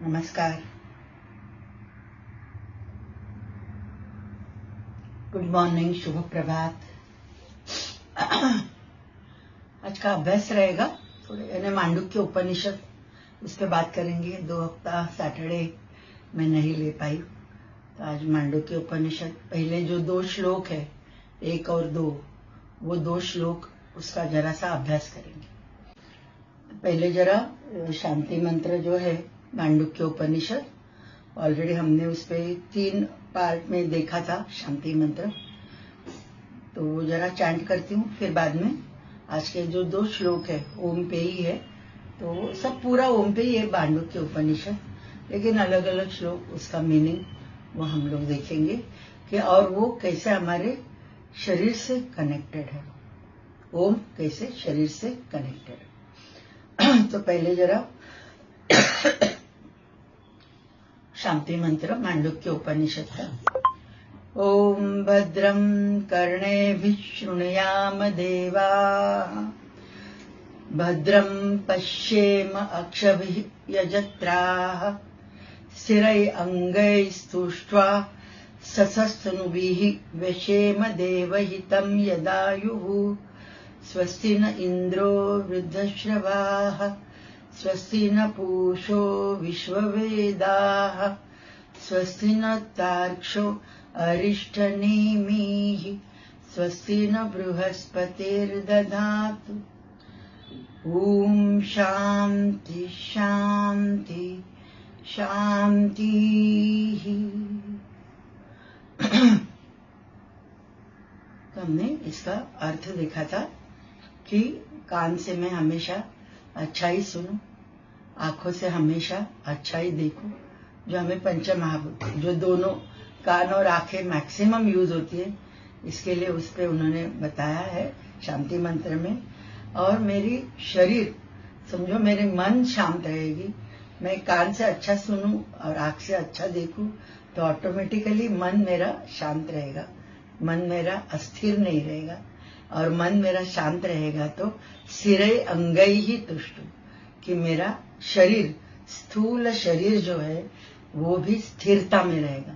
नमस्कार। Good morning, शुभ प्रभात। आज का अभ्यास रहेगा थोड़े यानी मांडुक्य उपनिषद, उस पर बात करेंगे। 2 हफ्ता सैटरडे मैं नहीं ले पाई, तो आज मांडुक्य उपनिषद पहले जो 2 श्लोक है 1 और 2, वो 2 श्लोक उसका जरा सा अभ्यास करेंगे। पहले जरा शांति मंत्र जो है मांडुक्य उपनिषद, ऑलरेडी हमने उस पे 3 पार्ट में देखा था शांति मंत्र, तो वो जरा चैंट करती हूँ। फिर बाद में आज के जो 2 श्लोक है ओम पे ही है, तो सब पूरा ओम पे ही है मांडुक्य उपनिषद, लेकिन अलग अलग श्लोक उसका मीनिंग वो हम लोग देखेंगे कि और वो कैसे हमारे शरीर से कनेक्टेड है। ओम कैसे शरीर से कनेक्टेड है। तो पहले जरा शांति मंत्र मांडुक्य उपनिषद का। ओम भद्रं कर्णेभिः शृणुयाम देवाः, भद्रं पश्येम अक्षभिः यजत्राः, स्थिरैः अङ्गैः स्तुष्ट्वा ससस्तनुभिः व्यशेम देवहितं यदायुः। स्वस्ति न इन्द्रो वृद्धश्रवाः, स्वस्ति न पूषो विश्ववेदाः, स्वस्ति न तार्क्ष्यो अरिष्टनेमिः, स्वस्ति न बृहस्पतिर्दधातु। ॐ शान्ति शान्ति शान्तिः। तो हमने इसका अर्थ देखा था कि कान से मैं हमेशा अच्छा ही सुनूं, आंखों से हमेशा अच्छा ही देखूं, जो हमें पंच महाभूत, जो दोनों कान और आंखें मैक्सिमम यूज होती है, इसके लिए उस पे उन्होंने बताया है शांति मंत्र में। और मेरी शरीर, समझो मेरे मन शांत रहेगी, मैं कान से अच्छा सुनूं और आंख से अच्छा देखूं, तो ऑटोमेटिकली मन मेरा शांत रहेगा, मन मेरा अस्थिर नहीं रहेगा। और मन मेरा शांत रहेगा तो सिरे अंगई ही तुष्ट, कि मेरा शरीर, स्थूल शरीर जो है वो भी स्थिरता में रहेगा,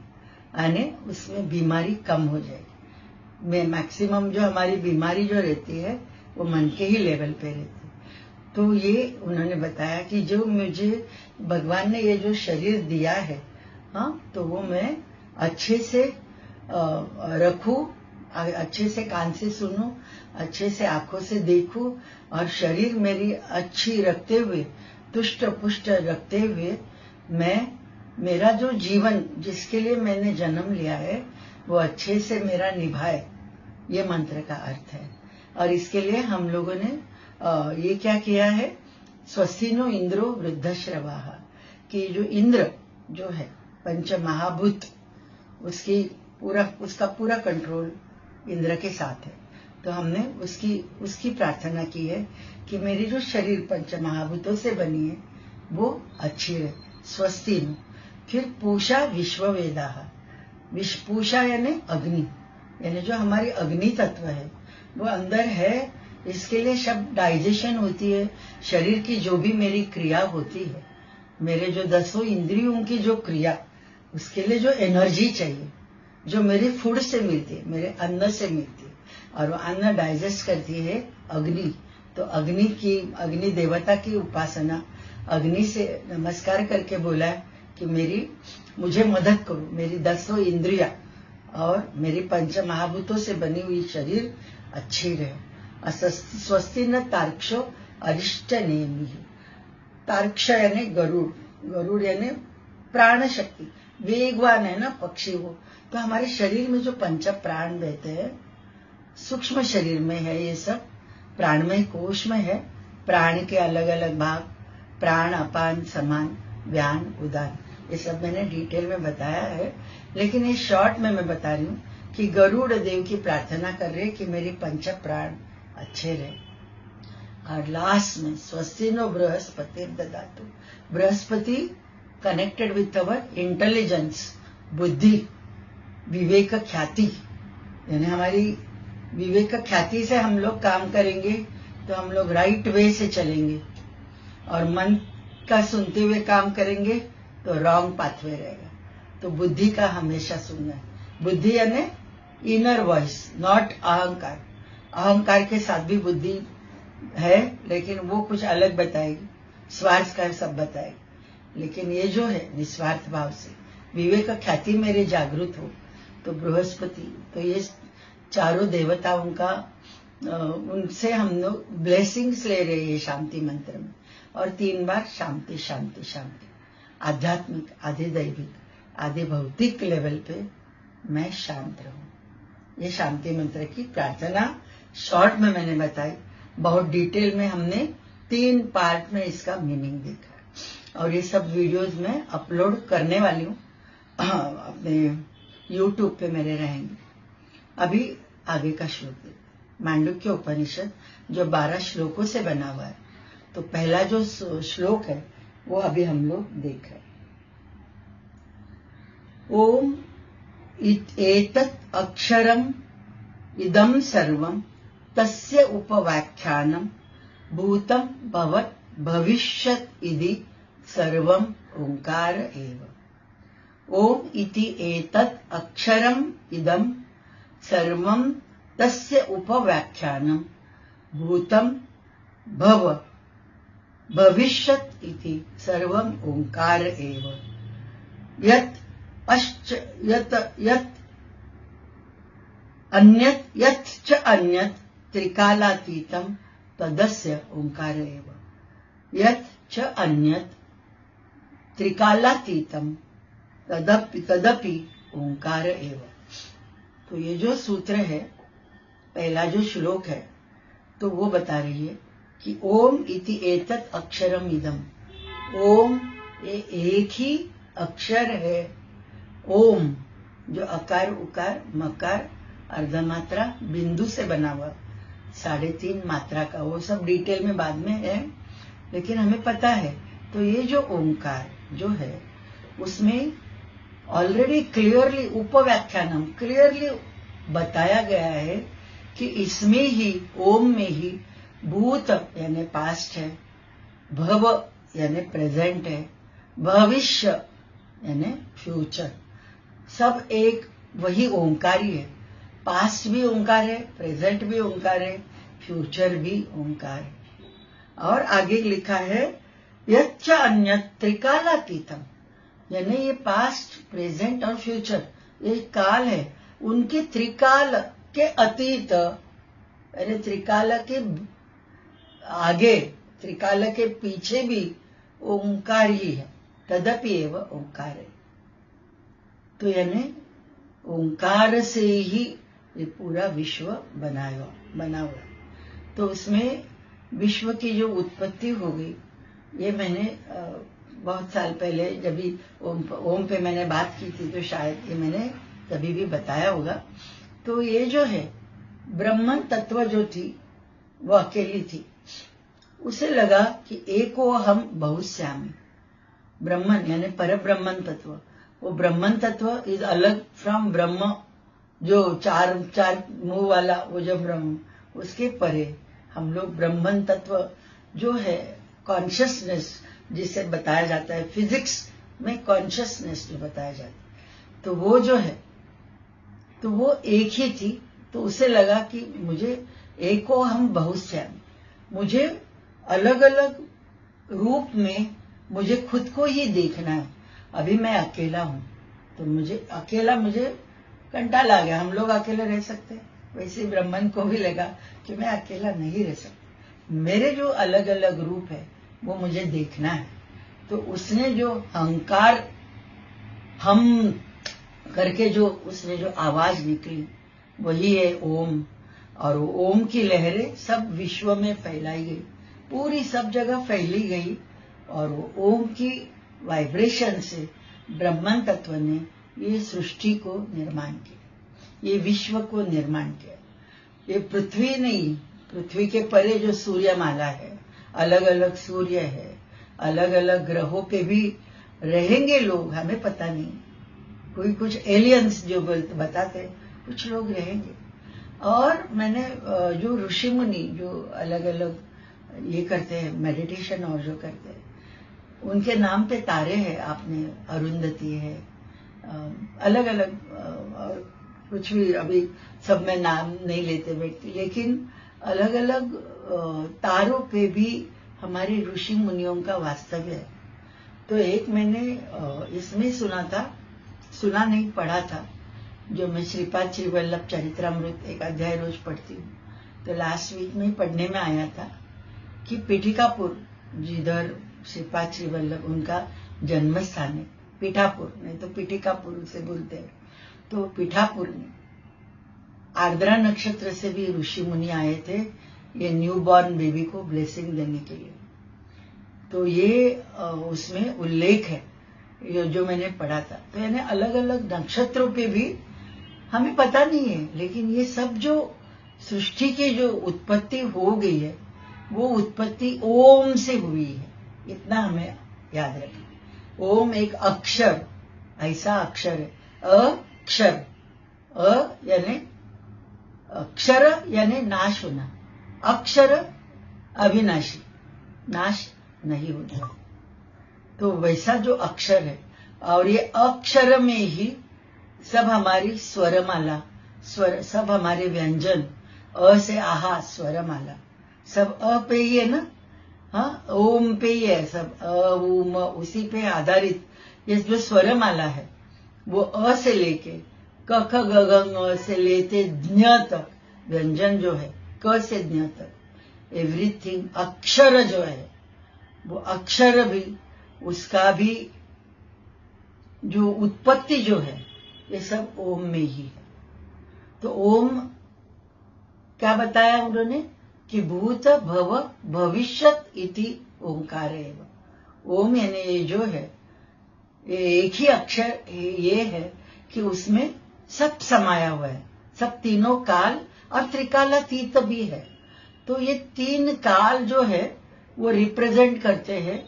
यानी उसमें बीमारी कम हो जाएगी। मैं मैक्सिमम जो हमारी बीमारी जो रहती है वो मन के ही लेवल पे रहती है। तो ये उन्होंने बताया कि जो मुझे भगवान ने ये जो शरीर दिया है, हाँ, तो वो मैं अच्छे से रखूं, अच्छे से कान से सुनूं, अच्छे से आंखों से देखूं, और शरीर मेरी अच्छी रखते हुए, तुष्ट पुष्ट रखते हुए, मैं मेरा जो जीवन जिसके लिए मैंने जन्म लिया है वो अच्छे से मेरा निभाए, ये मंत्र का अर्थ है। और इसके लिए हम लोगों ने ये क्या किया है, स्वस्ति नो इंद्रो वृद्धश्रवाः, कि जो इंद्र जो है पंच महाभूत, उसका पूरा कंट्रोल इंद्र के साथ है। तो हमने उसकी प्रार्थना की है कि मेरी जो शरीर पंच महाभूतों से बनी है वो अच्छी रहे। स्वस्ति में फिर पूषा विश्ववेदाः, पूषा यानी अग्नि, यानी जो हमारी अग्नि तत्व है वो अंदर है, इसके लिए सब डाइजेशन होती है, शरीर की जो भी मेरी क्रिया होती है, मेरे जो 10 इंद्रियों की जो क्रिया, उसके लिए जो एनर्जी चाहिए, जो मेरी फूड से मिलती है, मेरे अन्न से मिलती है, और वो अन्न डाइजेस्ट करती है अग्नि। तो अग्नि देवता की उपासना, अग्नि से नमस्कार करके बोला है कि मुझे मदद करो, मेरी 10 इंद्रिया और मेरी पंच महाभूतों से बनी हुई शरीर अच्छी रहे। स्वस्ति न तार्क्ष्यो अरिष्ट नेमि। तार्क्ष यानी गरुड़, गरुड़ यानी प्राण शक्ति, वेगवान है ना पक्षी वो। तो हमारे शरीर में जो पंच प्राण बहते हैं, सूक्ष्म शरीर में है ये सब, प्राणमय कोश में है। प्राण के अलग अलग भाग, प्राण, अपान, समान, व्यान, उदान, ये सब मैंने डिटेल में बताया है, लेकिन ये शॉर्ट में मैं बता रही हूँ कि गरुड़ देव की प्रार्थना कर रहे कि मेरी पंच प्राण अच्छे रहे। और लास्ट में स्वस्ति नो बृहस्पतिर्दधातु, बृहस्पति कनेक्टेड विथ अवर इंटेलिजेंस, बुद्धि, विवेक ख्याति, यानी हमारी विवेक ख्याति से हम लोग काम करेंगे तो हम लोग राइट वे से चलेंगे, और मन का सुनते हुए काम करेंगे तो रॉन्ग पाथवे रहेगा। तो बुद्धि का हमेशा सुनना है। बुद्धि यानी इनर वॉइस, नॉट अहंकार। अहंकार के साथ भी बुद्धि है, लेकिन वो कुछ अलग बताएगी, स्वार्थ का सब बताएगी। लेकिन ये जो है निस्वार्थ भाव से विवेक ख्याति मेरे जागृत हो, तो बृहस्पति, तो ये चारों देवताओं का उनसे हम लोग ब्लेसिंग्स ले रहे हैं शांति मंत्र में। और 3 बार शांति शांति शांति, आध्यात्मिक, आधे दैविक, आधे भौतिक लेवल पे मैं शांत रहूं। ये शांति मंत्र की प्रार्थना शॉर्ट में मैंने बताई। बहुत डिटेल में हमने 3 पार्ट में इसका मीनिंग देखा है। और ये सब वीडियोस में अपलोड करने वाली हूँ, अपने यूट्यूब पे मेरे रहेंगे। अभी आगे का श्लोक देखते, मांडुक्य उपनिषद जो 12 श्लोकों से बना हुआ है। तो पहला जो श्लोक है वो अभी हम लोग देख रहे हैं। ओम एतत् अक्षरम इदम सर्वम तस्य उपव्याख्यानम भूतम भवत् भविष्यत् इति सर्वम ओंकार एव। ओम इति एतत् अक्षरम इदम सर्वम तस्य उपव्याख्यानम भूतम भव भविष्यत् इति सर्वम ओंकार एव। यत् अन्यत् त्रिकालातीतम तदस्य ओंकार एव। यत् च अन्यत् त्रिकालातीतम तदपि ओंकार एव। तो ये जो सूत्र है, पहला जो श्लोक है, तो वो बता रही है कि ओम इति एतत् अक्षरम इदम। ओम ये एक ही अक्षर है। ओम जो अकार उकार मकार अर्धमात्रा बिंदु से बना हुआ 3.5 मात्रा का, वो सब डिटेल में बाद में है, लेकिन हमें पता है। तो ये जो ओंकार जो है उसमें ऑलरेडी क्लियरली उपव्याख्यानम क्लियरली बताया गया है कि इसमें ही, ओम में ही भूत यानी पास्ट है, भव यानी प्रेजेंट है, भविष्य यानी फ्यूचर, सब एक वही ओंकार ही है। पास्ट भी ओंकार है, प्रेजेंट भी ओंकार है, फ्यूचर भी ओंकार है। और आगे लिखा है यच्च अन्यत् त्रिकालातीतम, यानी ये पास्ट, प्रेजेंट और फ्यूचर ये काल है, उनके त्रिकाल के अतीत, यानी त्रिकाल के आगे, त्रिकाल के पीछे भी ओंकार ही है। तदपि एव ओंकार है। तो यानी ओंकार से ही ये पूरा विश्व बना हुआ। तो उसमें विश्व की जो उत्पत्ति हो गई, ये मैंने बहुत साल पहले जब भी ओम पे मैंने बात की थी, तो शायद ये मैंने तभी भी बताया होगा। तो ये जो है ब्रह्मन तत्व जो थी वो अकेली थी। उसे लगा कि एको हम बहुश्यामी। ब्रह्मन यानी पर ब्रह्मन तत्व, वो ब्रह्मन तत्व इज अलग फ्रॉम ब्रह्म, जो चार मुंह वाला वो जो ब्रह्म, उसके परे हम लोग ब्रह्मन तत्व जो है कॉन्शियसनेस, जिसे बताया जाता है फिजिक्स में कॉन्शियसनेस जो बताया जाता है, तो वो जो है, तो वो एक ही थी। तो उसे लगा कि मुझे एको हम बहुश्यामी, मुझे अलग अलग रूप में मुझे खुद को ही देखना है। अभी मैं अकेला हूं, तो मुझे कंटाल आ गया। हम लोग अकेले रह सकते हैं, वैसे ब्रह्मन को भी लगा कि मैं अकेला नहीं रह सकता, मेरे जो अलग अलग रूप है वो मुझे देखना है। तो उसने जो अहंकार हम करके जो उसने जो आवाज निकली वही है ओम। और ओम की लहरें सब विश्व में फैलाई गई, पूरी सब जगह फैली गई। और वो ओम की वाइब्रेशन से ब्रह्मन तत्व ने ये सृष्टि को निर्माण किया, ये विश्व को निर्माण किया। ये पृथ्वी नहीं, पृथ्वी के परे जो सूर्यमाला है, अलग अलग सूर्य है, अलग अलग ग्रहों पे भी रहेंगे लोग, हमें पता नहीं। कोई कुछ एलियंस जो बताते, कुछ लोग रहेंगे। और मैंने जो ऋषि मुनि जो अलग अलग ये करते हैं मेडिटेशन और जो करते हैं, उनके नाम पे तारे हैं, आपने अरुंधति है, अलग अलग कुछ भी, अभी सब में नाम नहीं लेते व्यक्ति, लेकिन अलग अलग तारों पे भी हमारे ऋषि मुनियों का वास्तव्य है। तो एक मैंने इसमें सुना नहीं, पढ़ा था, जो मैं श्रीपाद श्री वल्लभ चरित्रामृत एक अध्याय रोज पढ़ती हूँ, तो लास्ट वीक में पढ़ने में आया था कि पीठिकापुर, जिधर श्रीपाद श्री वल्लभ उनका जन्म स्थान है, पीठापुर, नहीं तो पीठिकापुर से बोलते हैं, तो पीठापुर में आर्द्रा नक्षत्र से भी ऋषि मुनि आए थे ये न्यू बॉर्न बेबी को ब्लेसिंग देने के लिए। तो ये उसमें उल्लेख है, ये जो मैंने पढ़ा था। तो यानी अलग अलग नक्षत्रों पे भी हमें पता नहीं है, लेकिन ये सब जो सृष्टि की जो उत्पत्ति हो गई है, वो उत्पत्ति ओम से हुई है, इतना हमें याद रखें। ओम एक अक्षर, ऐसा अक्षर है, अक्षर, यानी अक्षर यानी नाश होना, अक्षर अविनाशी, नाश नहीं होता। तो वैसा जो अक्षर है, और ये अक्षर में ही सब हमारी स्वरमाला, स्वर, सब हमारे व्यंजन, अ से आहा स्वरमाला, सब अ पे ही है ना, हाँ, ओम पे ही है सब, अ उम उसी पे आधारित ये जो स्वरमाला है, वो अ से लेके क ख ग घ ङ से लेते ज्ञ तक व्यंजन जो है, क से ज्ञ तक, एवरीथिंग अक्षर जो है, वो अक्षर भी, उसका भी जो उत्पत्ति जो है, ये सब ओम में ही है। तो ओम क्या बताया उन्होंने कि भूत भव भविष्यत इति ओंकार एव। ओम यानी ये जो है, ये एक ही अक्षर ये है कि उसमें सब समाया हुआ है, सब तीनों काल और त्रिकालातीत भी है। तो ये तीन काल जो है वो रिप्रेजेंट करते हैं,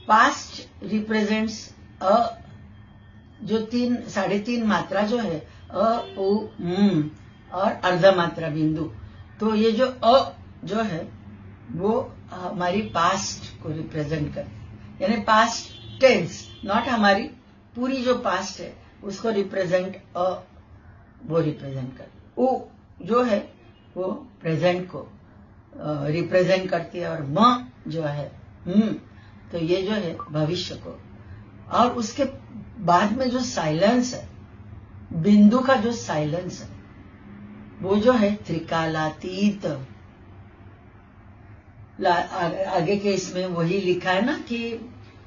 पास्ट रिप्रेजेंट्स अ, जो 3.5 मात्रा जो है, अ उ और अर्ध मात्रा बिंदु, तो ये जो अ जो है वो हमारी पास्ट को रिप्रेजेंट करते, यानी पास्ट टेंस, नॉट हमारी पूरी जो पास्ट है उसको रिप्रेजेंट अ, वो रिप्रेजेंट करती। उ जो है वो प्रेजेंट को रिप्रेजेंट करती है, और म जो है तो ये जो है भविष्य को। और उसके बाद में जो साइलेंस है, बिंदु का जो साइलेंस है, वो जो है त्रिकालातीत। आगे के इसमें वही लिखा है ना कि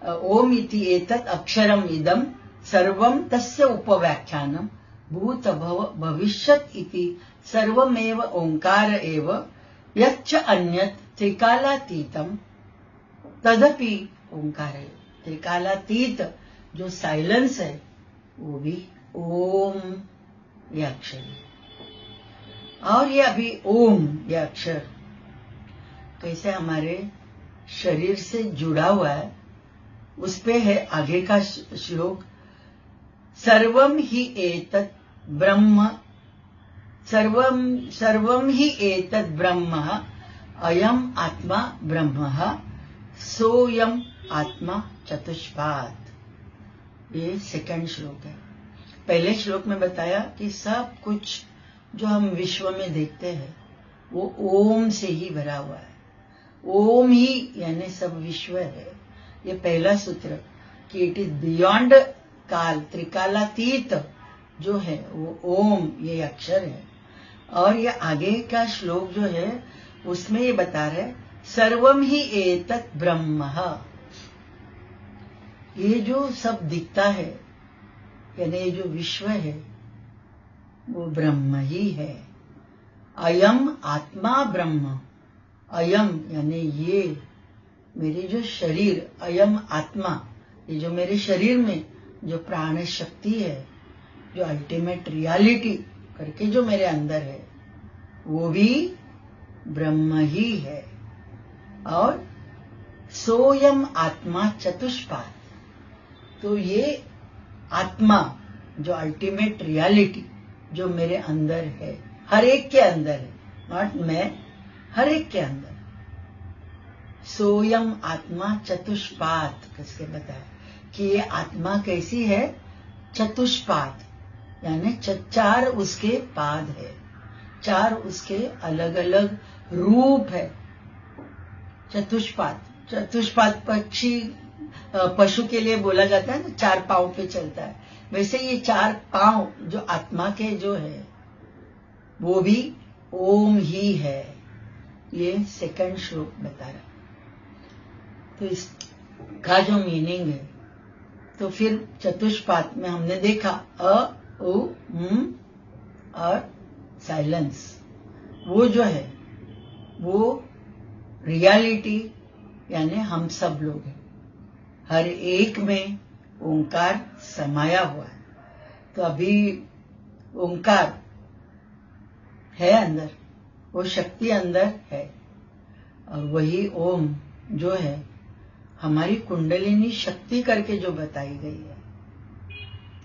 ओम इति एतत् अक्षरम इदम सर्वम तस्य उपव्याख्यानम भूत भव भविष्यत इति सर्वमेव ओंकार एव यच्च अन्यत् त्रिकालातीतम तदपि ओंकार एव। त्रिकालातीत जो साइलेंस है वो भी ओम ये अक्षर है। और ये अभी ओम ये अक्षर कैसे हमारे शरीर से जुड़ा हुआ है, उस पे है आगे का श्लोक, सर्वम ही एतत् ब्रह्म, सर्वम ही एतत् ब्रह्म अयम आत्मा ब्रह्म सोयम आत्मा चतुष्पाद। ये सेकंड श्लोक है। पहले श्लोक में बताया कि सब कुछ जो हम विश्व में देखते हैं वो ओम से ही भरा हुआ है, ओम ही यानी सब विश्व है। ये पहला सूत्र कि इट इज बियॉन्ड काल, त्रिकालातीत जो है वो ओम ये अक्षर है। और ये आगे का श्लोक जो है उसमें ये बता रहे सर्वम ही एतत् ब्रह्म, ये जो सब दिखता है यानी ये जो विश्व है वो ब्रह्म ही है। अयम आत्मा ब्रह्म, अयम यानी ये मेरे जो शरीर, अयम आत्मा ये जो मेरे शरीर में जो प्राण शक्ति है, जो अल्टीमेट रियलिटी करके जो मेरे अंदर है वो भी ब्रह्म ही है। और सोयम आत्मा चतुष्पाद, तो ये आत्मा जो अल्टीमेट रियलिटी जो मेरे अंदर है, हर एक के अंदर है, नॉट मैं, हर एक के अंदर सोयम आत्मा चतुष्पाद किसके बताया कि ये आत्मा कैसी है, चतुष्पाद, यानी चार उसके पाद है, चार उसके अलग अलग रूप है। चतुष्पाद, चतुष्पाद पक्षी पशु के लिए बोला जाता है ना, चार पांव पे चलता है, वैसे ये चार पांव जो आत्मा के जो है वो भी ओम ही है। ये सेकंड श्लोक बता रहा। तो इसका जो मीनिंग है, तो फिर चतुष्पाद में हमने देखा अ उ और साइलेंस, वो जो है वो रियलिटी, यानी हम सब लोग हैं, हर एक में ओंकार समाया हुआ है। तो अभी ओंकार है अंदर, वो शक्ति अंदर है, और वही ओम जो है हमारी कुंडलिनी शक्ति करके जो बताई गई है,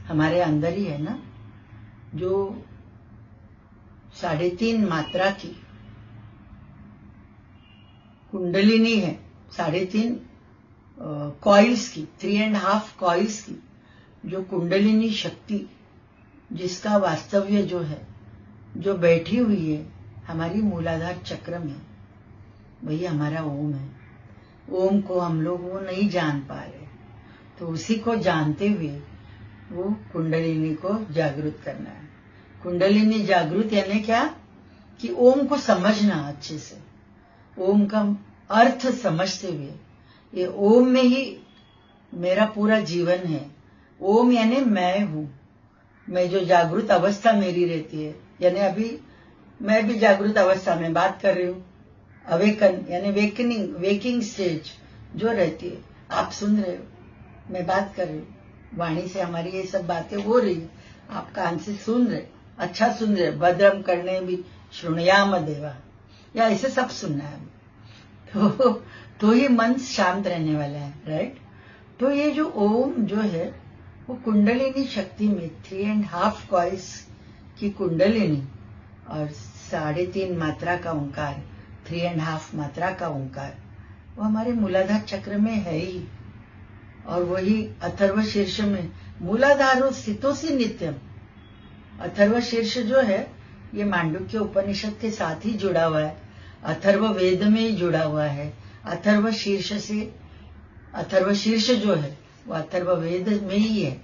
हमारे अंदर ही है ना, जो 3.5 मात्रा की कुंडलिनी है, 3.5 कॉइल्स की, 3.5 कॉइल्स की जो कुंडलिनी शक्ति, जिसका वास्तव्य जो है, जो बैठी हुई है हमारी मूलाधार चक्र में, वही हमारा ओम है। ओम को हम लोग वो नहीं जान पा रहे, तो उसी को जानते हुए वो कुंडलिनी को जागृत करना है। कुंडलिनी जागृत यानी क्या, कि ओम को समझना अच्छे से, ओम का अर्थ समझते हुए, ये ओम में ही मेरा पूरा जीवन है। ओम यानी मैं हूं, मैं जो जागृत अवस्था मेरी रहती है, यानी अभी मैं भी जागृत अवस्था में बात कर रही हूँ, अवेकन यानी वेकनिंग, वेकिंग स्टेज जो रहती है, आप सुन रहे हो, मैं बात कर रही हूँ, वाणी से हमारी ये सब बातें हो रही है, आप कान से सुन रहे, अच्छा सुन रहे, भद्रम करने भी श्रृणुयाम देवा, या ऐसे सब सुनना है तो ही मन शांत रहने वाला है, राइट। तो ये जो ओम जो है वो कुंडलिनी शक्ति में 3.5 कॉइल्स की कुंडलिनी और 3.5 मात्रा का ओंकार, 3.5 मात्रा का ओंकार, वो हमारे मूलाधार चक्र में है ही। और वही अथर्व शीर्ष में मूलाधारो स्थितोसी नित्यम, अथर्व शीर्ष जो है ये मांडुक्य उपनिषद के साथ ही जुड़ा हुआ है, अथर्व वेद में ही जुड़ा हुआ है। अथर्व शीर्ष से, अथर्व शीर्ष जो है वो अथर्व वेद में ही है,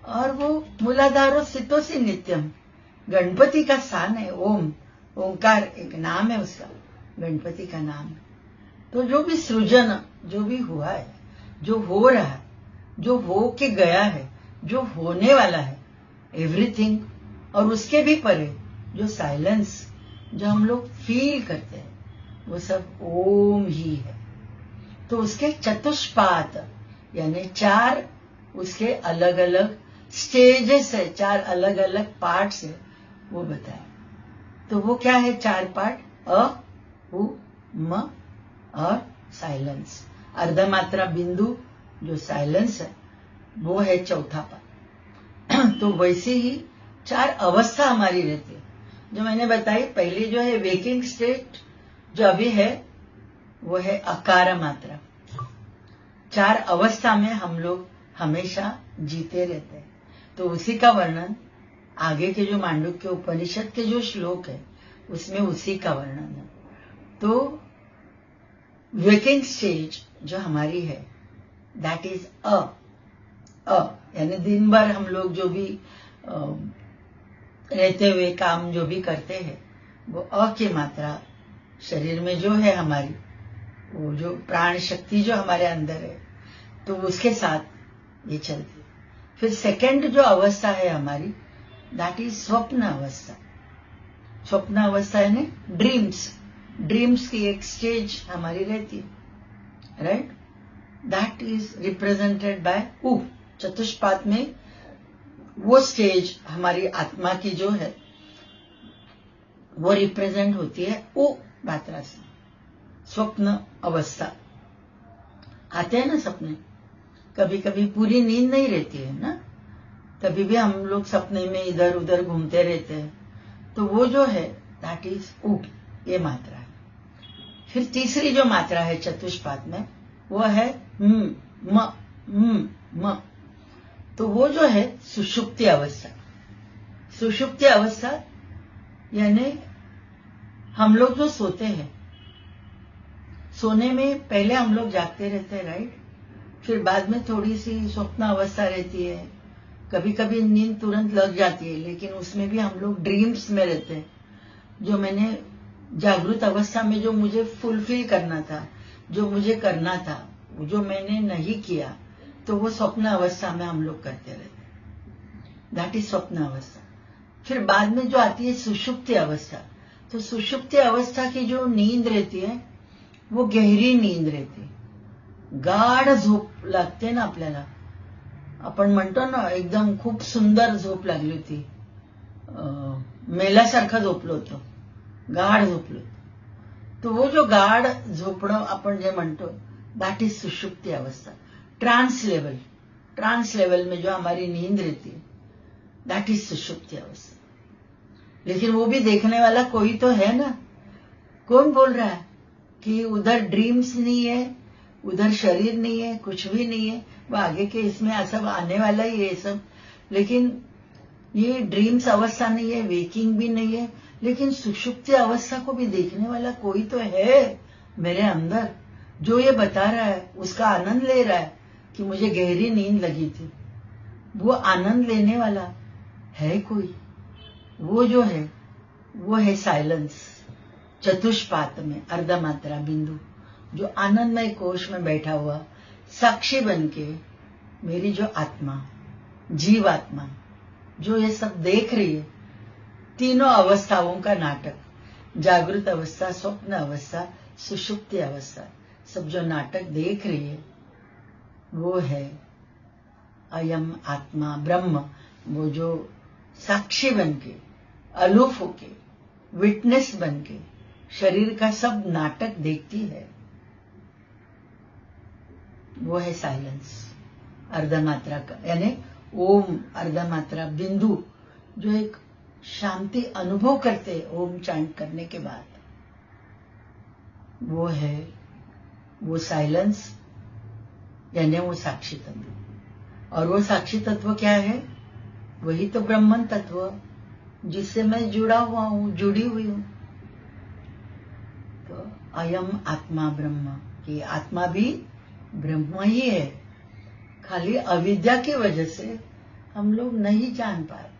और वो मूलाधारो स्थितोसी नित्यम, गणपति का स्थान है ओम, ओंकार एक नाम है उसका, गणपति का नाम है। तो जो भी सृजन जो भी हुआ है, जो हो रहा है, जो हो के गया है, जो होने वाला है, एवरीथिंग, और उसके भी परे जो साइलेंस जो हम लोग फील करते हैं, वो सब ओम ही है। तो उसके चतुष्पाद यानी 4 उसके अलग अलग स्टेजेस है, 4 अलग अलग पार्ट्स है, वो बताया। तो वो क्या है 4 पार्ट, अ उ म और साइलेंस, अर्धमात्रा बिंदु जो साइलेंस है वो है चौथा पार्ट। तो वैसे ही 4 अवस्था हमारी रहती है, जो मैंने बताई। पहली जो है वेकिंग स्टेट जो अभी है वो है अकार मात्रा। 4 अवस्था में हम लोग हमेशा जीते रहते हैं। तो उसी का वर्णन आगे के जो मांडुक्य उपनिषद के जो श्लोक है उसमें उसी का वर्णन है। तो वेकिंग स्टेज जो हमारी है दैट इज अ यानी दिन भर हम लोग जो भी रहते हुए काम जो भी करते हैं वो अ की मात्रा शरीर में जो है हमारी, वो जो प्राण शक्ति जो हमारे अंदर है तो उसके साथ ये चलती है। फिर सेकंड जो अवस्था है हमारी दैट इज स्वप्न अवस्था। स्वप्न अवस्था यानी ड्रीम्स की एक स्टेज हमारी रहती है, right. That is represented by उ। चतुष्पाद में वो स्टेज हमारी आत्मा की जो है वो रिप्रेजेंट होती है उ मात्रा से। स्वप्न अवस्था आते हैं ना सपने, कभी कभी पूरी नींद नहीं रहती है ना, कभी भी हम लोग सपने में इधर उधर घूमते रहते हैं, तो वो जो है दैट इज उ, ये मात्रा है। फिर तीसरी जो मात्रा है चतुष्पाद में वो है म। तो वो जो है सुषुप्ति अवस्था। सुषुप्ति अवस्था यानी हम लोग जो सोते हैं, सोने में पहले हम लोग जागते रहते हैं, राइट। फिर बाद में थोड़ी सी स्वप्न अवस्था रहती है, कभी कभी नींद तुरंत लग जाती है, लेकिन उसमें भी हम लोग ड्रीम्स में रहते हैं। जो मैंने जागृत अवस्था में जो मुझे फुलफिल करना था, जो मुझे करना था, जो मैंने नहीं किया, तो वो स्वप्न अवस्था में हम लोग करते रहते हैं। दैट इज स्वप्न अवस्था। फिर बाद में जो आती है सुषुप्ति अवस्था। तो सुषुप्ति अवस्था की जो नींद रहती है वो गहरी नींद रहती है, गाढ झोप लागते ना आपल्याला। आपण म्हणतो ना एकदम खूप सुंदर झोप लागली होती, मेल्यासारखं झोपलो होतो, गाढ झोपलो। तो वो जो गाढ झोपणं आपण जे म्हणतो दैट इज सुषुप्ति अवस्था। ट्रांस लेवल में जो हमारी नींद रहती है दैट इज सुषुप्ति अवस्था। लेकिन वो भी देखने वाला कोई तो है ना। कौन बोल रहा है कि उधर ड्रीम्स नहीं है, उधर शरीर नहीं है, कुछ भी नहीं है, वो आगे के इसमें सब आने वाला ही है सब। लेकिन ये ड्रीम्स अवस्था नहीं है, वेकिंग भी नहीं है, लेकिन सुषुप्ति अवस्था को भी देखने वाला कोई तो है मेरे अंदर, जो ये बता रहा है, उसका आनंद ले रहा है कि मुझे गहरी नींद लगी थी। वो आनंद लेने वाला है कोई, वो जो है वो है साइलेंस। चतुष्पाद में अर्धमात्रा बिंदु जो आनंदमय कोश में बैठा हुआ साक्षी बनके मेरी जो आत्मा, जीवात्मा जो ये सब देख रही है, तीनों अवस्थाओं का नाटक, जागृत अवस्था, स्वप्न अवस्था, सुषुप्ति अवस्था, सब जो नाटक देख रही है वो है अयम आत्मा ब्रह्म। वो जो साक्षी बनके, अलूफ होके, विटनेस बनके शरीर का सब नाटक देखती है, वो है साइलेंस अर्धमात्रा का, यानी ओम अर्धमात्रा बिंदु जो एक शांति अनुभव करते ओम चांट करने के बाद, वो है वो साइलेंस, यानी वो साक्षी तत्व। और वो साक्षी तत्व क्या है? वही तो ब्रह्मन तत्व जिससे मैं जुड़ा हुआ हूं, जुड़ी हुई हूं। तो अयम आत्मा ब्रह्म, कि आत्मा भी ब्रह्म ही है, खाली अविद्या की वजह से हम लोग नहीं जान पाए।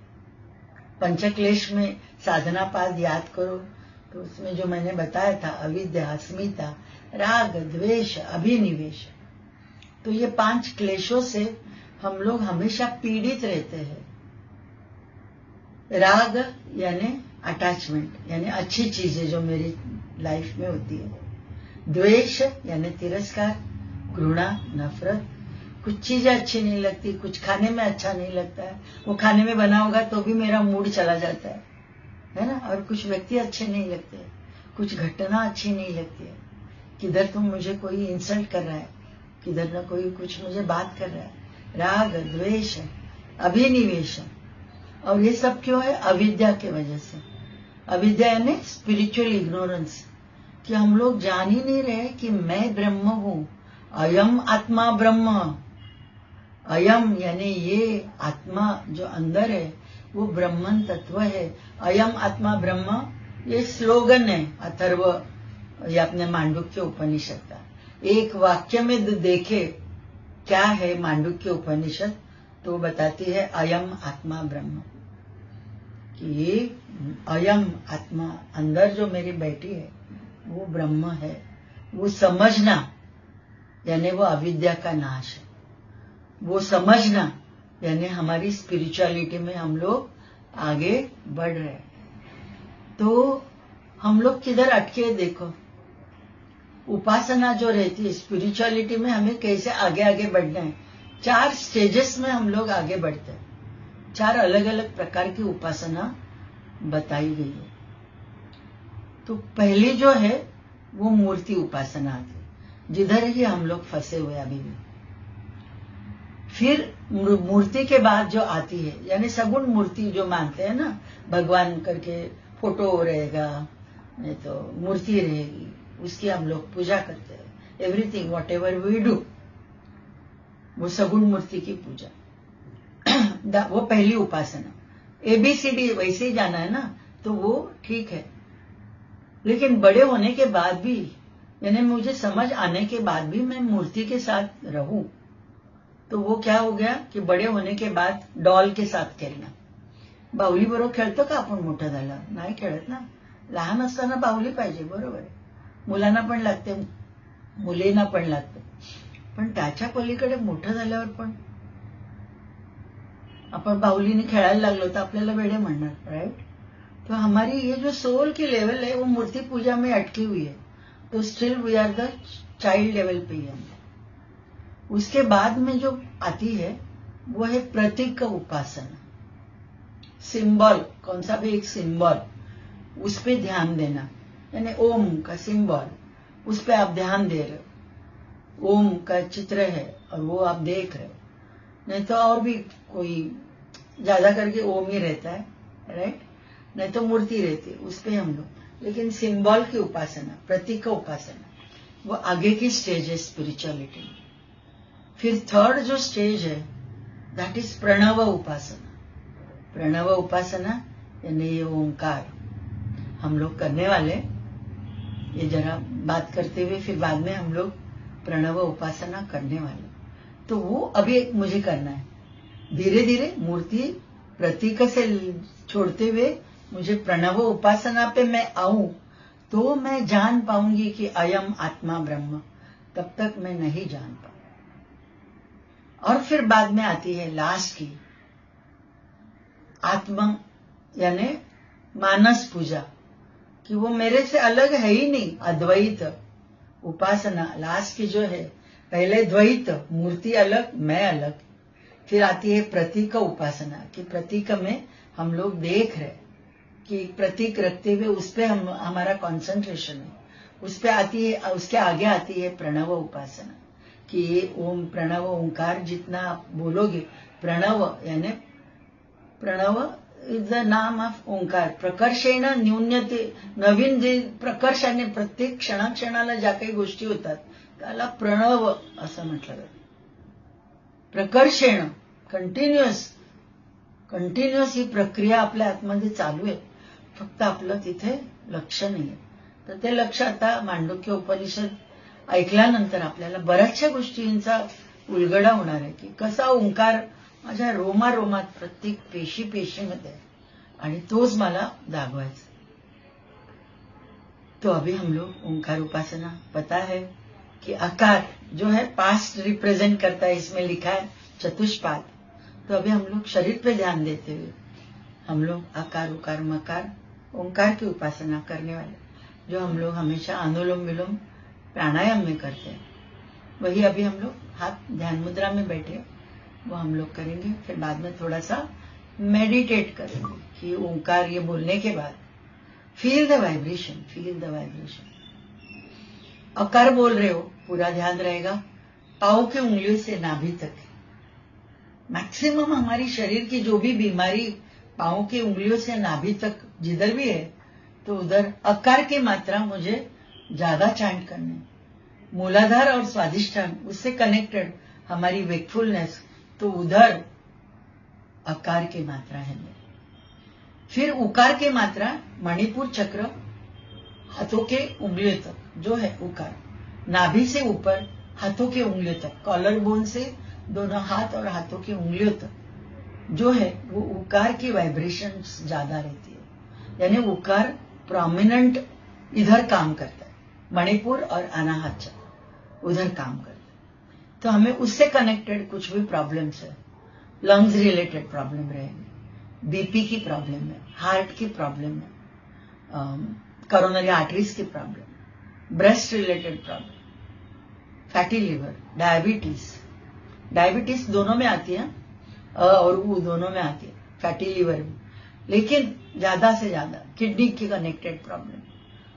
पंचक्लेश में साधना पाद याद करो तो उसमें जो मैंने बताया था, अविद्या, अस्मिता, राग, द्वेष, अभिनिवेश, तो ये 5 क्लेशों से हम लोग हमेशा पीड़ित रहते हैं। राग यानी अटैचमेंट, यानी अच्छी चीजें जो मेरी लाइफ में होती है। द्वेष यानी तिरस्कार, घृणा, नफरत, कुछ चीजें अच्छी नहीं लगती, कुछ खाने में अच्छा नहीं लगता है, वो खाने में बना होगा तो भी मेरा मूड चला जाता है ना। और कुछ व्यक्ति अच्छे नहीं लगते, कुछ घटना अच्छी नहीं लगती है, किधर तुम मुझे कोई इंसल्ट कर रहा है, किधर ना कोई कुछ मुझे बात कर रहा है। राग, द्वेष, अभिनिवेश, और ये सब क्यों है? अविद्या के वजह से। अविद्या यानी स्पिरिचुअल इग्नोरेंस, कि हम लोग जान ही नहीं रहे कि मैं ब्रह्म हूं। अयम आत्मा ब्रह्म, अयम यानी ये आत्मा जो अंदर है वो ब्रह्मन तत्व है। अयम आत्मा ब्रह्म ये स्लोगन है अथर्व, ये अपने मांडुक्य उपनिषद का। एक वाक्य में देखे क्या है मांडुक्य उपनिषद, तो बताती है अयम आत्मा ब्रह्म, कि ये अयम आत्मा अंदर जो मेरी बैठी है वो ब्रह्म है। वो समझना यानी वो अविद्या का नाश है। वो समझना यानी हमारी स्पिरिचुअलिटी में हम लोग आगे बढ़ रहे हैं। तो हम लोग किधर अटके? देखो, उपासना जो रहती है स्पिरिचुअलिटी में, हमें कैसे आगे आगे बढ़ना है। 4 स्टेजेस में हम लोग आगे बढ़ते हैं। 4 अलग अलग प्रकार की उपासना बताई गई है। तो पहली जो है वो मूर्ति उपासना आती, जिधर ही हम लोग फंसे हुए अभी भी। फिर मूर्ति के बाद जो आती है, यानी सगुण मूर्ति जो मानते हैं ना, भगवान करके फोटो रहेगा, नहीं तो मूर्ति रहेगी, उसकी हम लोग पूजा करते हैं। Everything whatever we do, वो सगुण मूर्ति की पूजा वो पहली उपासना। ABCD वैसे ही जाना है ना, तो वो ठीक है। लेकिन बड़े होने के बाद भी, यानी मुझे समझ आने के बाद भी मैं मूर्ति के साथ रहूं, तो वो क्या हो गया कि बड़े होने के बाद डॉल के साथ खेळणं। बाहुली बरोबर खेळतो का आपण मोठं झालं? नाही खेळत ना. लहान असताना बाहुली पाहिजे, बरोबर आहे. मुलांना पण लागते, मुलींना पण लागते. पण त्याच्या पलीकडे मोठं झाल्यावर पण अपन बाहुलीने खेळायला लागलो तो आपल्याला वेडे म्हणणार, राइट? तो हमारी ये जो सोल की लेवल है वो मूर्ति पूजा में अटकी हुई है, तो still we are the child level पे ही हम। उसके बाद में जो आती है वो है प्रतीक का उपासना। सिंबल, कौन सा भी एक सिंबल, उस पे ध्यान देना, यानी ओम का सिंबल, उस पे आप ध्यान दे रहे हो। ओम का चित्र है और वो आप देख रहे हो, नहीं तो और भी कोई ज्यादा करके ओम ही रहता है, राइट? नहीं तो मूर्ति रहती है, उस पे हम लोग। लेकिन सिंबल की उपासना, प्रतीक का उपासना, वो आगे की स्टेज है स्पिरिचुअलिटी में। फिर थर्ड जो स्टेज है दैट इज प्रणव उपासना। प्रणव उपासना यानी ये ओंकार हम लोग करने वाले। ये जरा बात करते हुए फिर बाद में हम लोग प्रणव उपासना करने वाले। तो वो अभी मुझे करना है। धीरे धीरे मूर्ति प्रतीक से छोड़ते हुए मुझे प्रणव उपासना पे मैं आऊं तो मैं जान पाऊंगी कि अयम आत्मा ब्रह्म। तब तक मैं नहीं जान पाऊंगी। और फिर बाद में आती है लास्ट की आत्मा, यानी मानस पूजा, कि वो मेरे से अलग है ही नहीं, अद्वैत उपासना लास्ट की जो है। पहले द्वैत, मूर्ति अलग, मैं अलग। फिर आती है प्रतीक उपासना, कि प्रतीक में हम लोग देख रहे कि प्रतीक रखते हुए उस पे हम हमारा कंसंट्रेशन है। उस पे आती है, उसके आगे आती है प्रणव उपासना, कि ये ओम प्रणव ओंकार जितना आप बोलोगे, प्रणव यानी प्रणव इज द नाम ऑफ ओंकार। प्रकर्षेण न्यून्यते, नवीन जे प्रकर्षाने प्रत्येक क्षणाक्षणाला ज्या काही गोष्टी होतात त्याला प्रणव असं म्हटलं जातं। प्रकर्षेण कंटिन्युअस ही प्रक्रिया आपल्या आतमध्ये चालू आहे, फक्त आपलं तिथे लक्ष नाहीये। तर ते लक्ष आता मांडुक्य उपनिषद ऐकल्यानंतर आपल्याला बऱ्याचशा गोष्टींचा उलगडा होणार आहे, की कसा ओंकार माझ्या रोमारोमात प्रत्येक पेशी पेशीमध्ये आहे आणि तोच मला जागवायचा। तो अभी हम लोग ओंकार उपासना, पता है कि आकार जो है पास्ट रिप्रेजेंट करता है, इसमें लिखा है चतुष्पाद। तो अभी हम लोग शरीर पे ध्यान देते हुए हम लोग आकार उकार मकार ओंकार की उपासना करने वाले, जो हम लोग हमेशा अनुलोम विलोम प्राणायाम में करते हैं, वही अभी हम लोग हाथ ध्यान मुद्रा में बैठे वो हम लोग करेंगे। फिर बाद में थोड़ा सा मेडिटेट करेंगे कि ओंकार ये बोलने के बाद feel the vibration, feel the vibration. अकार बोल रहे हो, पूरा ध्यान रहेगा पांव की उंगलियों से नाभि तक। मैक्सिमम हमारी शरीर की जो भी बीमारी पांव की उंगलियों से नाभि तक जिधर भी है, तो उधर अकार की मात्रा मुझे ज्यादा चैंट करने। मूलाधार और स्वादिष्ठान उससे कनेक्टेड हमारी वेकफुलनेस, तो उधर अकार की मात्रा है मेरी। फिर उकार की मात्रा मणिपुर चक्र हाथों के उंगलियों तक जो है उकार, नाभि से ऊपर हाथों के उंगलियों तक, कॉलर बोन से दोनों हाथ और हाथों की उंगलियों तक जो है वो उकार की वाइब्रेशन ज्यादा रहती है। यानी उकार प्रोमिनेंट इधर काम करता है, मणिपुर और अनाहत चक्र उधर काम करता है। तो हमें उससे कनेक्टेड कुछ भी प्रॉब्लम्स है, लंग्स रिलेटेड प्रॉब्लम रहेंगे, बीपी की प्रॉब्लम है, हार्ट की प्रॉब्लम है, कोरोनरी आर्टरीज की problem, breast related problem, fatty liver, diabetes दोनों में आती है और वो दोनों में आती है, फैटी लिवर भी। लेकिन ज्यादा से ज्यादा किडनी की कनेक्टेड प्रॉब्लम,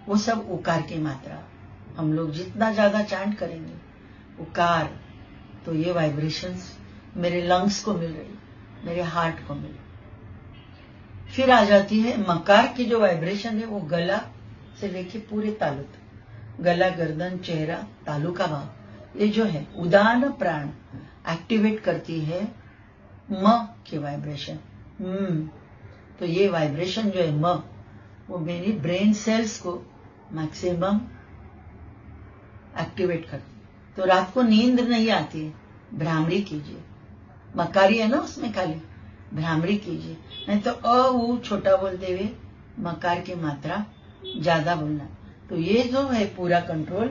वो सब उकार की मात्रा। हम लोग जितना ज्यादा चैंट करेंगे उकार, तो ये वाइब्रेशंस मेरे लंग्स को मिल रही, मेरे हार्ट को मिल रही। फिर आ जाती है मकार की जो वाइब्रेशन है, वो गला से लेके पूरे तालू तक, गला, गर्दन, चेहरा, तालुका भाग, ये जो है उदान प्राण एक्टिवेट करती है म की वाइब्रेशन। तो ये वाइब्रेशन जो है म, वो मेरी ब्रेन सेल्स को मैक्सिमम एक्टिवेट करती है। तो रात को नींद नहीं आती है, भ्रामरी कीजिए। मकारी है ना उसमें, खाली भ्रामरी कीजिए, नहीं तो उ छोटा बोलते हुए मकार की मात्रा ज्यादा बोलना। तो ये जो है पूरा कंट्रोल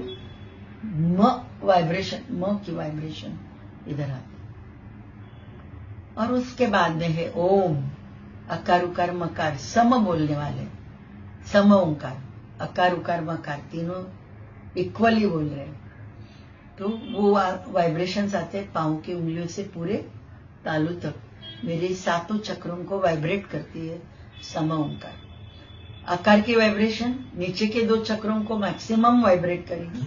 म वाइब्रेशन, म की वाइब्रेशन इधर आती। और उसके बाद में है ओम, अकार उकार मकार सम बोलने वाले, सम ओंकार, अकार उकार मकार तीनों इक्वली बोल रहे हैं। तो वो वाइब्रेशंस आते हैं पांव की उंगलियों से पूरे तालू तक, मेरे सातों चक्रों को वाइब्रेट करती है सम ओंकार। आकार की वाइब्रेशन नीचे के 2 चक्रों को मैक्सिमम वाइब्रेट करेगी,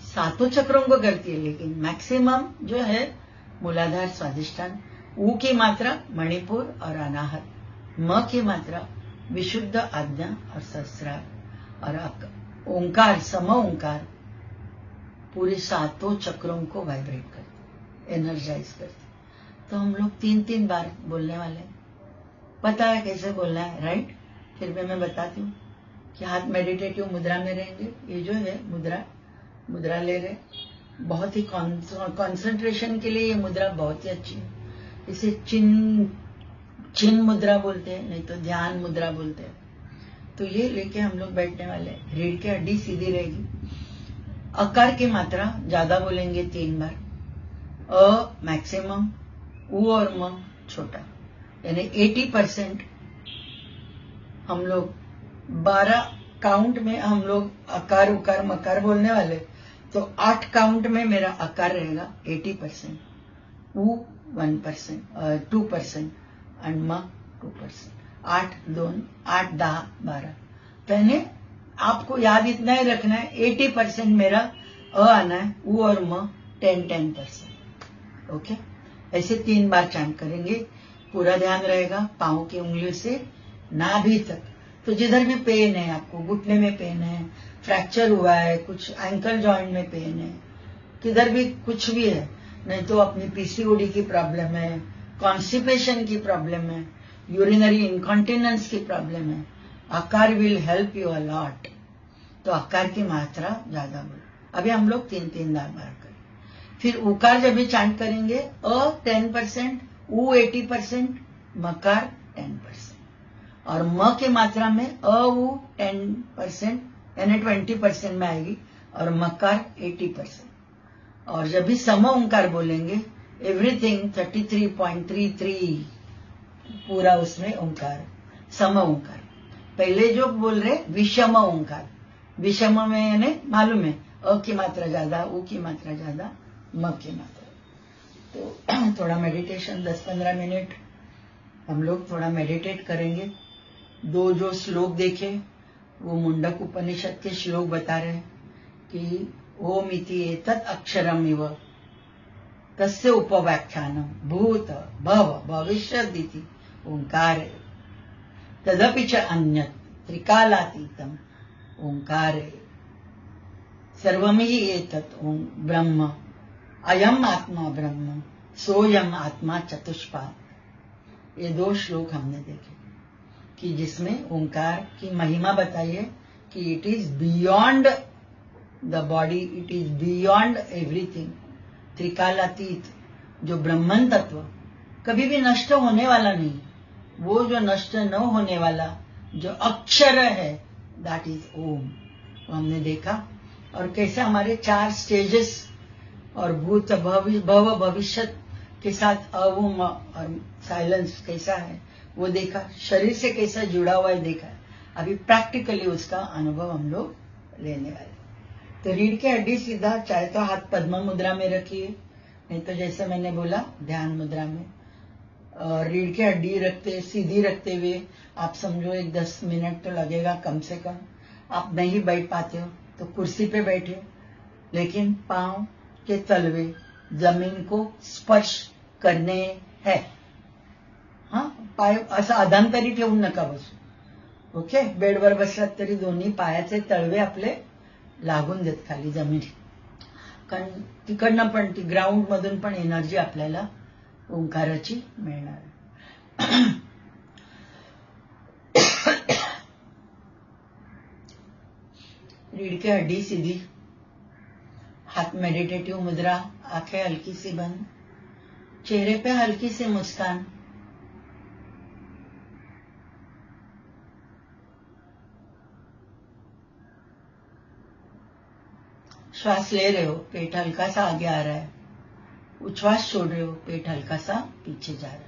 सातों चक्रों को करती है, लेकिन मैक्सिमम जो है मूलाधार स्वादिष्ठान, ऊ की मात्रा मणिपुर और अनाहत, म की मात्रा विशुद्ध आज्ञा और सहस्रार, और ओंकार सम ओंकार पूरे सातों चक्रों को वाइब्रेट करती, एनर्जाइज करती। तो हम लोग 3-3 बार बोलने वाले हैं। पता है कैसे बोलना है, राइट? फिर भी मैं बताती हूँ कि हाथ मेडिटेटिव मुद्रा में रहेंगे। ये जो है मुद्रा ले रहे, बहुत ही कंसंट्रेशन के लिए ये मुद्रा बहुत ही अच्छी है। इसे चिन्ह मुद्रा बोलते हैं, नहीं तो ध्यान मुद्रा बोलते हैं। तो ये लेके हम लोग बैठने वाले हैं। रीढ़ की हड्डी सीधी रहेगी। अकार की मात्रा ज्यादा बोलेंगे 3 बार, अ मैक्सिमम, उ और म छोटा, यानी 80% हम लोग 12 काउंट में हम लोग अकार उकार मकार बोलने वाले। तो 8 काउंट में मेरा अकार रहेगा 80%, उ 1%, 2% और म 2%। 8, 2, 8, 10, 12। पहले आपको याद इतना ही रखना है, 80% मेरा अ आना है, उ और म 10%। ओके, ऐसे 3 बार चैंट करेंगे। पूरा ध्यान रहेगा पांव की उंगलियों से नाभि तक। तो जिधर भी पेन है, आपको घुटने में पेन है, फ्रैक्चर हुआ है, कुछ एंकल जॉइंट में पेन है, किधर भी कुछ भी है, नहीं तो अपनी पीसीओडी की प्रॉब्लम है, कॉन्स्टिपेशन की प्रॉब्लम है, यूरिनरी इनकॉन्टिनेंस की प्रॉब्लम है, आकार will help you a lot. तो आकार की मात्रा ज्यादा बोलो। अभी हम लोग 3-3 बार करें। फिर उकार जब भी चांट करेंगे, अ 10%, उ 80%, मकार 10%, और म की मात्रा में अ उ 10% यानी 20% में आएगी, और मकार 80%। और जब भी सम ओंकार बोलेंगे, एवरीथिंग 33.33 पूरा उसमें ओंकार, सम ओंकार। पहले जो बोल रहे विषम ओंकार, विषम में यानी मालूम है अ की मात्रा ज्यादा, उ की मात्रा ज्यादा, म की मात्रा। तो थोड़ा मेडिटेशन 10-15 मिनट हम लोग थोड़ा मेडिटेट करेंगे। 2 जो श्लोक देखे वो मुंडक उपनिषद के श्लोक बता रहे हैं कि ओम इति एतत् अक्षरम इव तस्य उपव्याख्यानम भूत भव भविष्यद् इति ओंकार तदपि च अन्यत् त्रिकालातीतम ओंकार सर्वमिहि एतत् ओम ब्रह्म अयम आत्मा ब्रह्म सोयम आत्मा चतुष्पाद। ये 2 श्लोक हमने देखे कि जिसमें ओंकार की महिमा बताई है कि it is beyond the body, it is beyond everything. त्रिकालातीत जो ब्रह्मन तत्व कभी भी नष्ट होने वाला नहीं, वो जो नष्ट न होने वाला जो अक्षर है, दैट इज ओम। तो हमने देखा और कैसे हमारे 4 स्टेजेस और भूत भव भविष्य के साथ अवम और साइलेंस कैसा है वो देखा, शरीर से कैसा जुड़ा हुआ है देखा। अभी प्रैक्टिकली उसका अनुभव हम लोग लेने वाले। तो रीढ़ की हड्डी सीधा, चाहे तो हाथ पद्म मुद्रा में रखिए, नहीं तो जैसे मैंने बोला ध्यान मुद्रा में। और रीढ़ की हड्डी रखते सीधी रखते हुए आप समझो 10 मिनट तो लगेगा कम से कम। आप नहीं बैठ पाते हो तो कुर्सी पे बैठे, लेकिन पांव के तलवे जमीन को स्पर्श करणे है। हा, पाय असं अधांतरी ठेवून नका बसू. ओके, बेडवर बसलात तरी दोन्ही पायाचे तळवे आपले लागून देत खाली जमिनी, कारण तिकडनं पण ती ग्राउंड मधून पण एनर्जी आपल्याला ओंकाराची मिळणार. रीढ़ की हड्डी सीधी, हाथ मेडिटेटिव मुद्रा, आंखें हल्की सी बंद, चेहरे पे हल्की सी मुस्कान. श्वास ले रहे हो, पेट हल्का सा आगे आ रहा है. उच्छ्वास छोड़ रहे हो, पेट हल्का सा पीछे जा रहा है.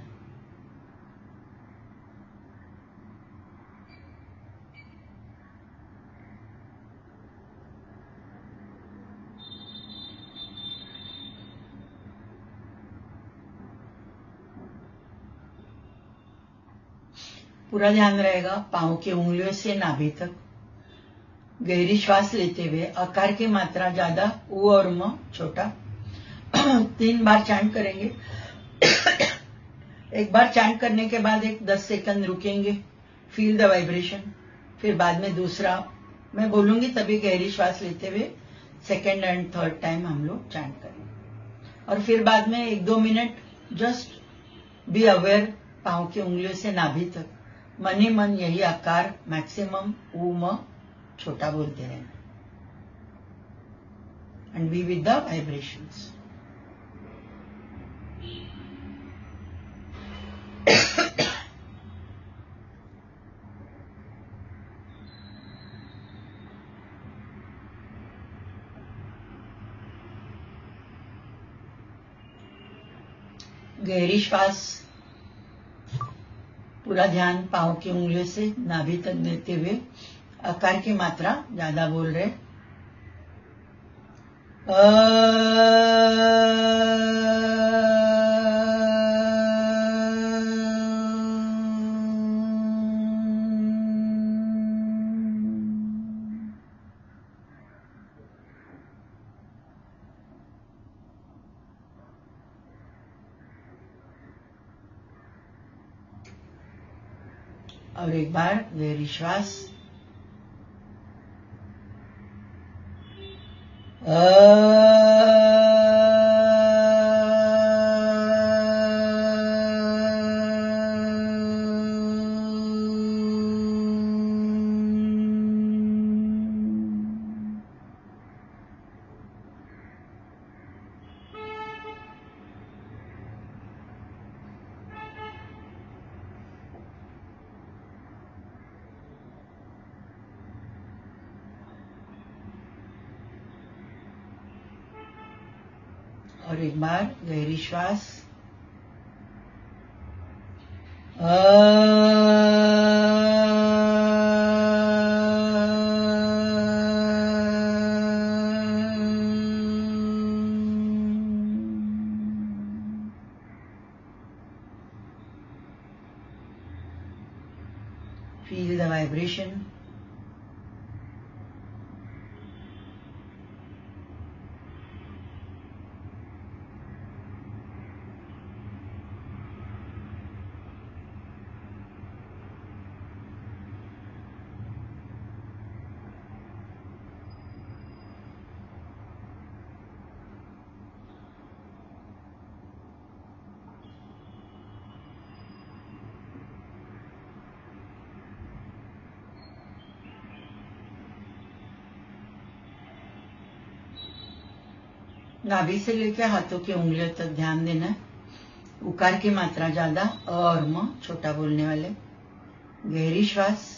पूरा ध्यान रहेगा पांव की उंगलियों से नाभि तक. गहरी श्वास लेते हुए आकार की मात्रा ज्यादा, ऊ और म छोटा. 3 बार चैंट करेंगे. एक बार चैंट करने के बाद एक 10 सेकंड रुकेंगे, फील द वाइब्रेशन. फिर बाद में दूसरा मैं बोलूंगी तभी गहरी श्वास लेते हुए सेकंड एंड थर्ड टाइम हम लोग चैंट करेंगे. और फिर बाद में 1-2 मिनट जस्ट बी अवेयर पांव की उंगलियों से नाभि तक. मन ही मन यही आकार मैक्सिमम ऊ म छोटा बोलते रहना. And B with the vibrations. गहरी श्वास, पूरा ध्यान पांव की उंगलियों से नाभि तक देते हुए आकार की मात्रा ज्यादा बोल रहे. और एक बार गहरी श्वास. और एक बार गहरी श्वास. Feel the vibration. नाभि से लेकर हाथों की उंगलियों तक ध्यान देना है. उकार की मात्रा ज्यादा, अ और म छोटा बोलने वाले. गहरी श्वास.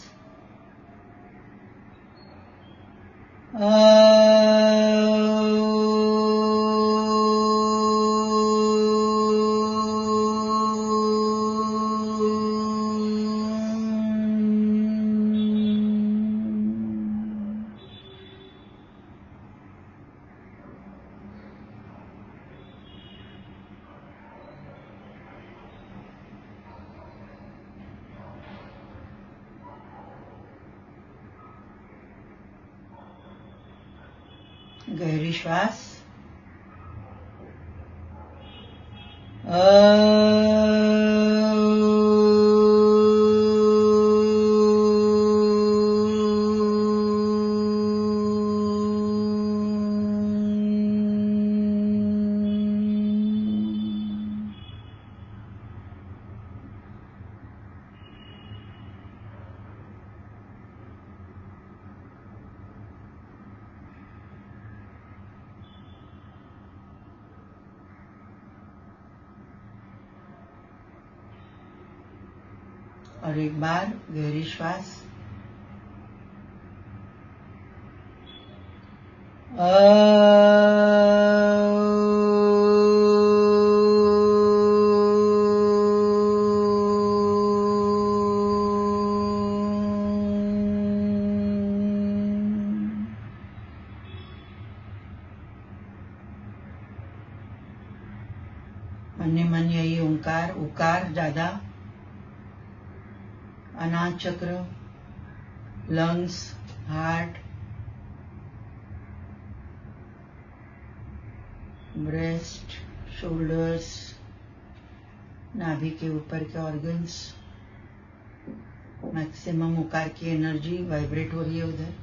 गहरी श्वास. और एक बार गहरी श्वास। मन ही मन यही ओंकार, उकार ज्यादा, अनाहत चक्र, लंग्स, हार्ट, ब्रेस्ट, शोल्डर्स, नाभि के ऊपर के ऑर्गन्स, मैक्सिमम उकार की एनर्जी वाइब्रेट हो रही है उधर,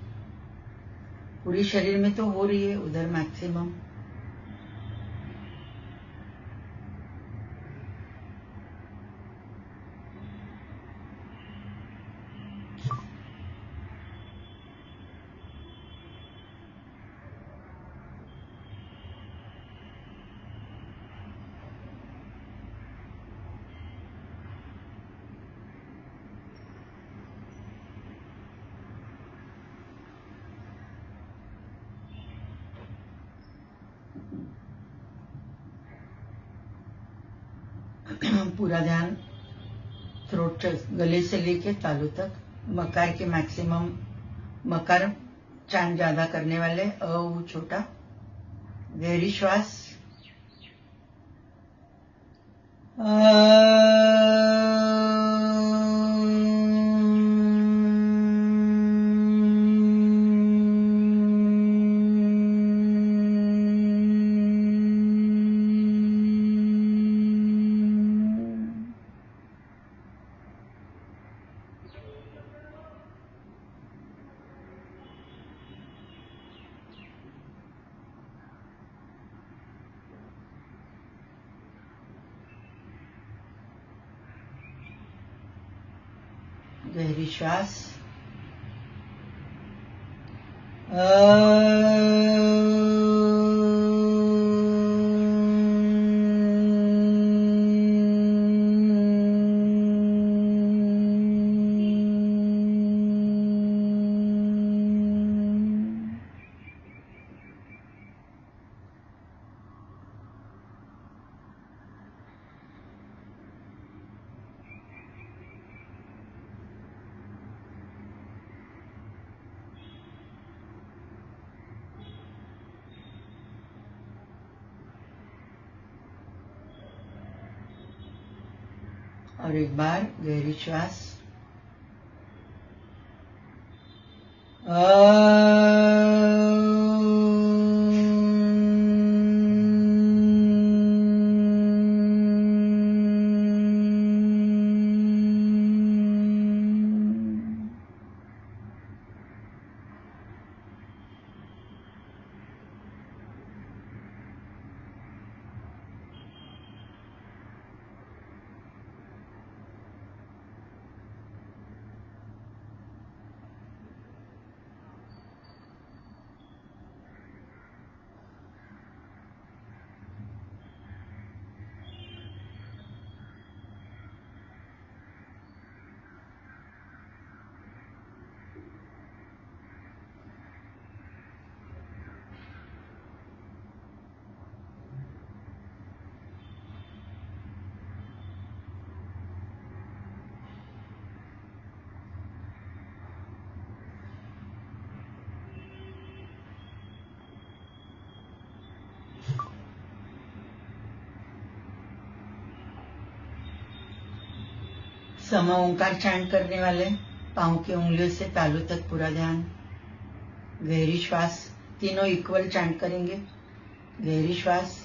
पूरी शरीर में तो हो रही है, उधर मैक्सिमम। पूरा ध्यान थ्रोट, गले से लेके तालू तक, मकार के मैक्सिमम, मकार चैंट ज्यादा करने वाले, अ उ छोटा, गहरी श्वास। गहरी श्वास। और एक बार गहरी श्वास। सम ओंकार चैंट करने वाले, पांव की उंगलियों से तालू तक पूरा ध्यान। गहरी श्वास, तीनों इक्वल चैंट करेंगे। गहरी श्वास।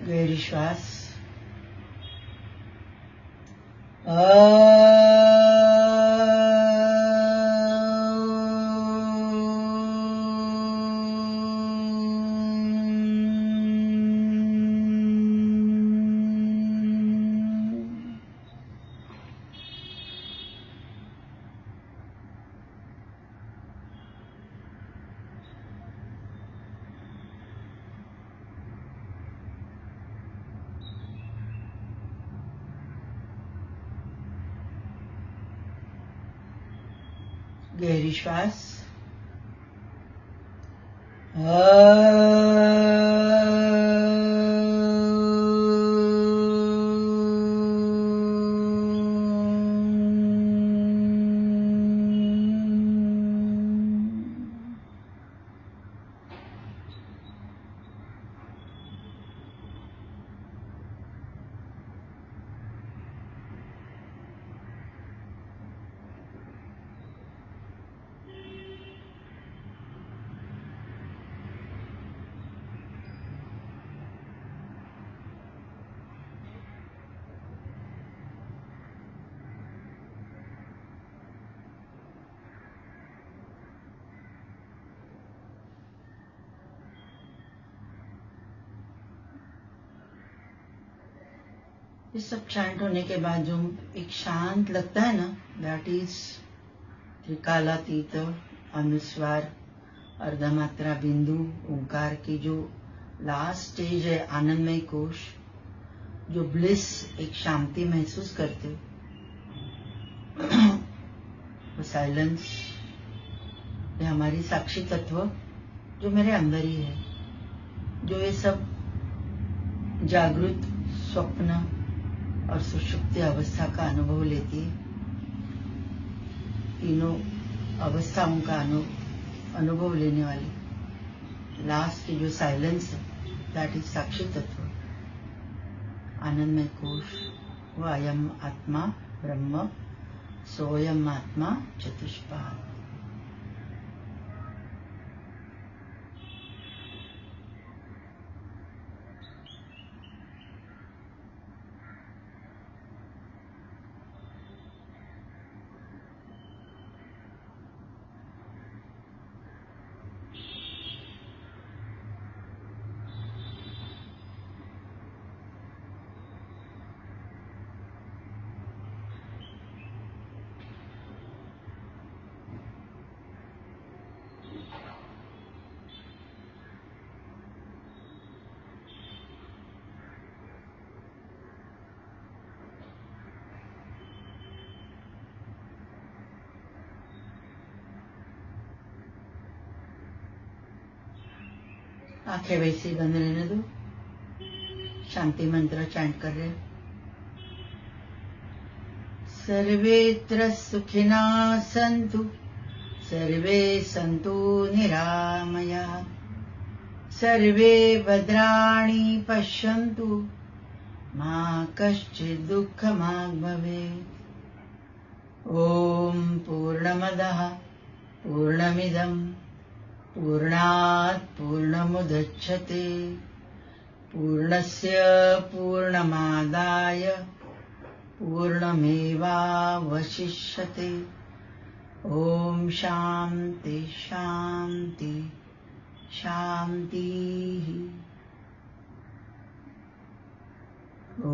गहरी श्वास। गहरी श्वास। ये सब चैंट होने के बाद जो एक शांत लगता है ना, दैट इज त्रिकालातीत, अनुस्वार, अर्धमात्रा, बिंदु, ओंकार की जो लास्ट स्टेज है, आनंदमय कोश, जो ब्लिस, एक शांति महसूस करते वो साइलेंस, ये हमारी साक्षी तत्व जो मेरे अंदर ही है, जो ये सब जागृत, स्वप्न और सुषुप्ति अवस्था का अनुभव लेती है। तीनों अवस्थाओं का अनुभव लेने वाली लास्ट की जो साइलेंस है, दैट इज साक्षी तत्व, आनंदमय कोश, वो अयम आत्मा ब्रह्म, सोयम आत्मा चतुष्पाद। आंखें वैसे ही बंद रहने दो। शांति मंत्र चैंट कर रहे। सर्वेत्र सुखिना सन्तु, सर्वे सन्तु निरामया, सर्वे भद्राणि पश्यन्तु, मा कश्चित् दुःखमाग् भवेत्। ॐ पूर्णमदः पूर्णमिदं पूर्णात् पूर्णमुदच्छते, पूर्णस्य पूर्णमादाय पूर्णमेवावशिष्यते। ॐ शान्ति शान्ति शान्तिः। Oh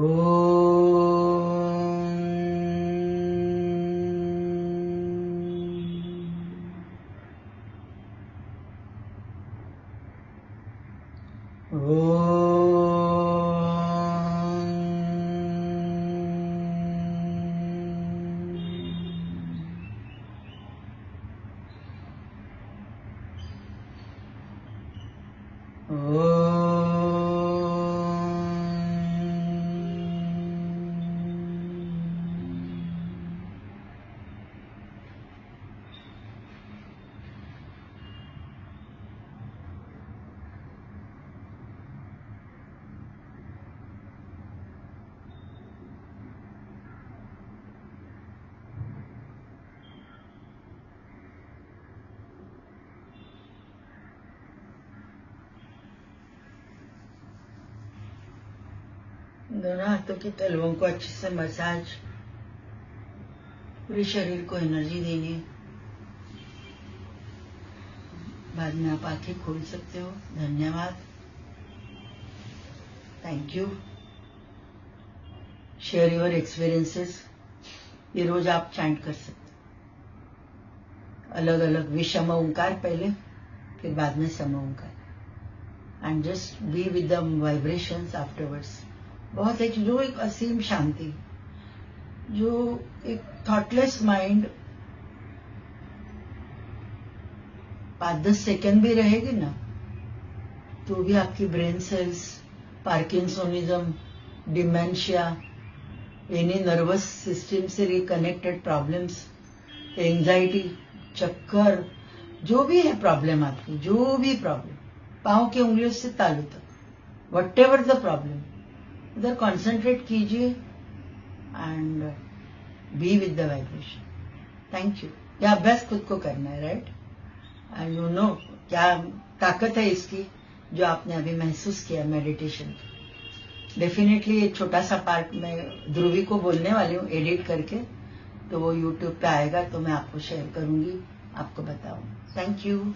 दोनों हाथों की तलवों को अच्छे से मसाज, पूरे शरीर को एनर्जी देनी है। बाद में आप आंखें खोल सकते हो। धन्यवाद, thank you. Share your experiences. ये रोज आप चैंट कर सकते हो, अलग अलग विषम ओंकार पहले, फिर बाद में सम ओंकार, and just be with the vibrations afterwards. बहुत एक जो एक असीम शांति, जो एक थॉटलेस माइंड 5-10 सेकंड भी रहेगी ना, तो भी आपकी brain cells, parkinsonism, dementia, any nervous system से रिकनेक्टेड प्रॉब्लम्स, एंजाइटी, चक्कर, जो भी है प्रॉब्लम आपकी, जो भी प्रॉब्लम, पांव की उंगलियों से तालू तक, वट एवर द प्रॉब्लम, उधर कॉन्सेंट्रेट कीजिए and B with the vibration. Thank you. यह अभ्यास खुद को करना है, राइट? एंड यू नो क्या ताकत है इसकी, जो आपने अभी महसूस किया मेडिटेशन। डेफिनेटली एक छोटा सा पार्ट मैं ध्रुवी को बोलने वाली हूँ एडिट करके, तो वो यूट्यूब पे आएगा तो मैं आपको शेयर करूंगी, आपको बताऊं। Thank you.